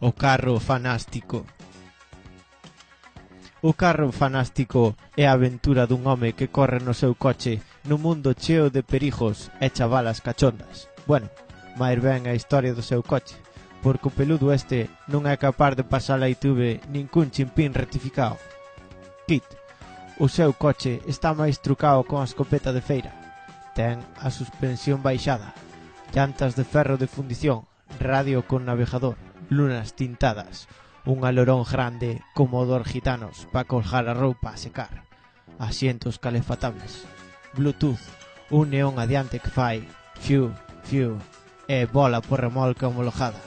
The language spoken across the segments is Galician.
O carro fanástico. O carro fanástico é a aventura dun home que corre no seu coche nun mundo cheo de perigos e chavalas cachondas. Bueno, máis ben a historia do seu coche, porque o peludo este non é capaz de pasar a ITV ningún chimpín rectificado. Kit, o seu coche está máis trucado con a escopeta de feira. Ten a suspensión baixada, llantas de ferro de fundición, radio con navegador, lunas tintadas, un alerón grande con motor gitanos para colgar a roupa a secar, asientos calefatables, Bluetooth, un neón adiante que fai fiu, fiu, e bola por remolque homologada.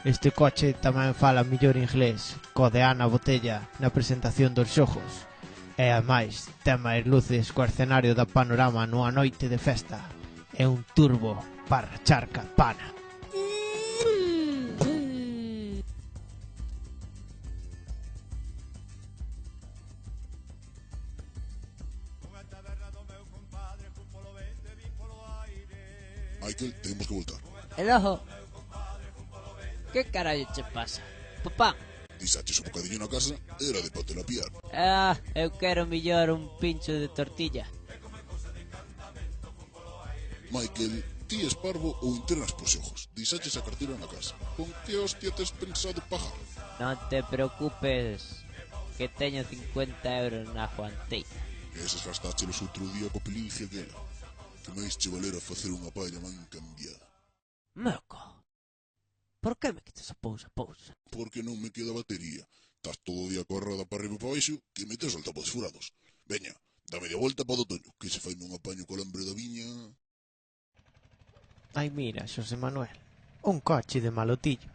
Este coche tamén fala mellor inglés co de Ana Botella na presentación dos xogos, e ademais ten máis luces co escenario da Panorama nunha noite de festa, e un turbo para rachar campana. Michael, temos que voltar. El ojo. Que carallo che pasa? Papá. Disaches un bocadillo na casa, era de pa te la piar. Eu quero mellor un pincho de tortilla. Michael, ti es parvo ou internas pos xogos. Disaches a carteira na casa. Con que hostia tes pensado pagar? Non te preocupes, que teño 50 euros na guanteira. Eses gastáchelos outro día co pelincia que era. Que máis che valera facer unha palla man cambiada. Meco, por que me quitas a pousa? Porque non me queda batería. Estás todo o día coa roda para arriba e para baixo que metes altavoz furados. Veña, dá media volta para o Toño, que se fai nun apaño co alambre da viña. Ai mira, Xosé Manuel, un coche de malotillo.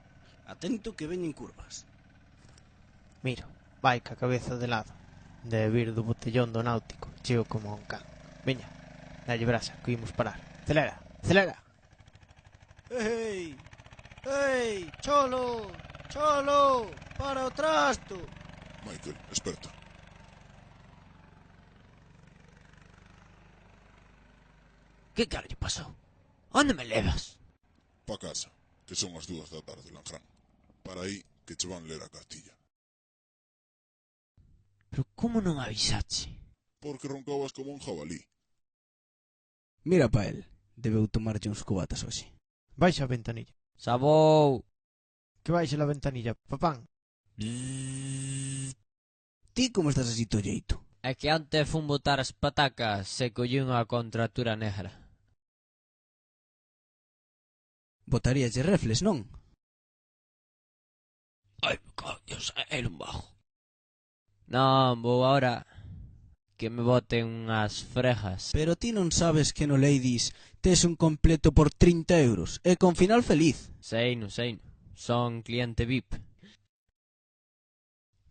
Atento que veñen curvas. Mira, vai ca cabeza de lado. Debe vir do botellón do náutico, cheo como un can. Veña, dalle brasa, que imos parar. Acelera, acelera. Ei, ei, cholo, cholo, para o trasto. Michael, esperta. Que carallo pasou? Onde me levas? Pa casa, que son as 2 da tarde, Langrán. Para aí, que che van ler a cartilla. Pero como non avisache? Porque roncabas como un jabalí. Mira pa el, debeu tomarlle uns cubatas hoxe. Baixa a ventanilla. Sabou. Que baixe a ventanilla, papán. Ti como estás así tolleito? É que antes fun botar as patacas e collí unha contratura negra. Botarías de refles, non? Ai, coño, era un bajo. Non, vou agora que me boten unhas frejas. Pero ti non sabes que no Ladies tes un completo por 30 euros e con final feliz. Seino. Son cliente VIP.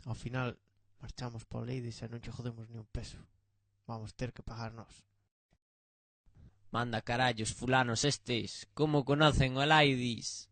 Ao final, marchamos para o Ladies e non che jodemos ni un peso. Vamos ter que pagar nós. Manda carallos fulanos estes, como conocen o Ladies?